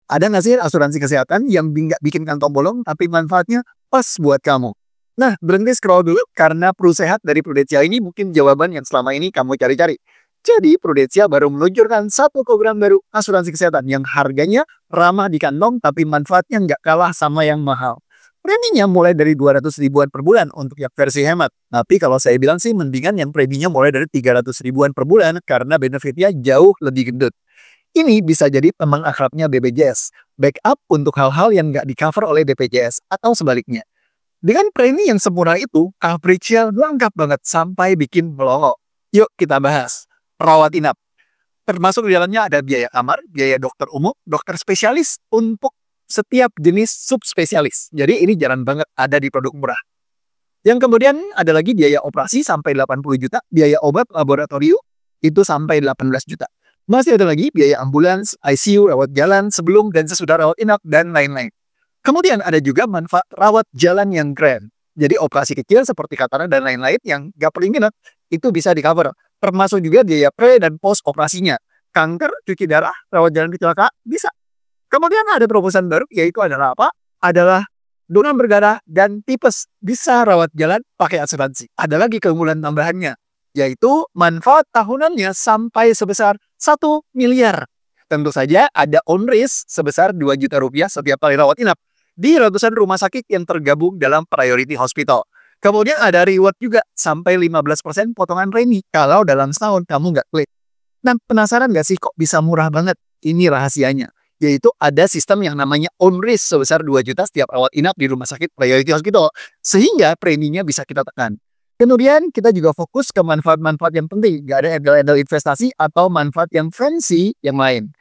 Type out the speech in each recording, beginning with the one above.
Ada nggak sih asuransi kesehatan yang nggak bikin kantong bolong tapi manfaatnya pas buat kamu? Nah, berhenti scroll dulu karena Prusehat dari Prudensia ini mungkin jawaban yang selama ini kamu cari-cari. Jadi, Prudensia baru meluncurkan satu program baru asuransi kesehatan yang harganya ramah di kantong tapi manfaatnya nggak kalah sama yang mahal. Preminya mulai dari 200 ribuan per bulan untuk yang versi hemat. Tapi kalau saya bilang sih mendingan yang preminya mulai dari 300 ribuan per bulan karena benefitnya jauh lebih gendut. Ini bisa jadi teman akrabnya BPJS, backup untuk hal-hal yang nggak di-cover oleh BPJS atau sebaliknya. Dengan premi yang sempurna itu, coverage-nya lengkap banget sampai bikin melongo. Yuk kita bahas. Perawat inap. Termasuk di dalamnya ada biaya kamar, biaya dokter umum, dokter spesialis untuk setiap jenis subspesialis. Jadi ini jarang banget ada di produk murah. Yang kemudian ada lagi biaya operasi sampai 80 juta, biaya obat laboratorium itu sampai 18 juta. Masih ada lagi biaya ambulans, ICU, rawat jalan sebelum dan sesudah rawat inap, dan lain-lain. Kemudian ada juga manfaat rawat jalan yang keren. Jadi operasi kecil seperti katarak dan lain-lain yang nggak perlu nginep, itu bisa di-cover. Termasuk juga biaya pre dan post operasinya. Kanker, cuci darah, rawat jalan kecelakaan, bisa. Kemudian ada terobosan baru, yaitu adalah apa? Adalah donor berdarah dan tipes. Bisa rawat jalan pakai asuransi. Ada lagi keunggulan tambahannya, yaitu manfaat tahunannya sampai sebesar 1 miliar. Tentu saja ada on risk sebesar 2 juta rupiah setiap kali rawat inap di ratusan rumah sakit yang tergabung dalam Priority Hospital. Kemudian ada reward juga sampai 15% potongan premi kalau dalam setahun kamu nggak klik. Nah, penasaran nggak sih kok bisa murah banget? Ini rahasianya, yaitu ada sistem yang namanya on risk sebesar 2 juta setiap rawat inap di rumah sakit Priority Hospital, sehingga preminya bisa kita tekan. Kemudian kita juga fokus ke manfaat-manfaat yang penting, nggak ada embel-embel investasi atau manfaat yang fancy yang lain.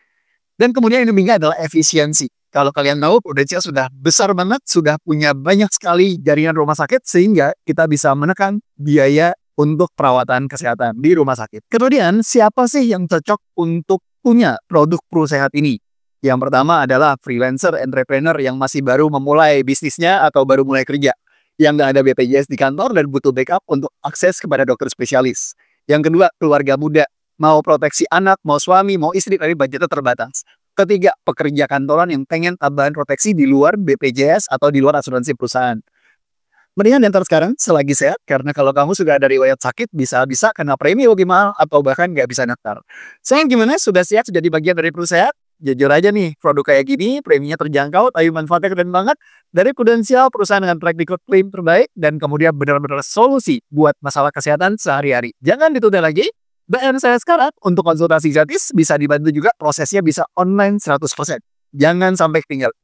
Dan kemudian yang ketiga adalah efisiensi. Kalau kalian tahu, Prudensia sudah besar banget, sudah punya banyak sekali jaringan rumah sakit, sehingga kita bisa menekan biaya untuk perawatan kesehatan di rumah sakit. Kemudian, siapa sih yang cocok untuk punya produk Prusehat ini? Yang pertama adalah freelancer, entrepreneur yang masih baru memulai bisnisnya atau baru mulai kerja, yang nggak ada BPJS di kantor dan butuh backup untuk akses kepada dokter spesialis. Yang kedua, keluarga muda, mau proteksi anak, mau suami, mau istri, tapi budgetnya terbatas. Ketiga, pekerja kantoran yang pengen tambahan proteksi di luar BPJS atau di luar asuransi perusahaan. Mendingan daftar sekarang selagi sehat, karena kalau kamu sudah ada riwayat sakit, bisa-bisa kena premi lebih mahal atau bahkan nggak bisa daftar. Sayang gimana? Sudah sehat, sudah di bagian dari Prusehat? Jujur aja nih, produk kayak gini, preminya terjangkau, tapi manfaatnya keren banget. Dari Prudensia, perusahaan dengan track record klaim terbaik, dan kemudian benar-benar solusi buat masalah kesehatan sehari-hari. Jangan ditunda lagi. Dan saya sekarang untuk konsultasi gratis bisa dibantu juga, prosesnya bisa online 100%. Jangan sampai ketinggalan.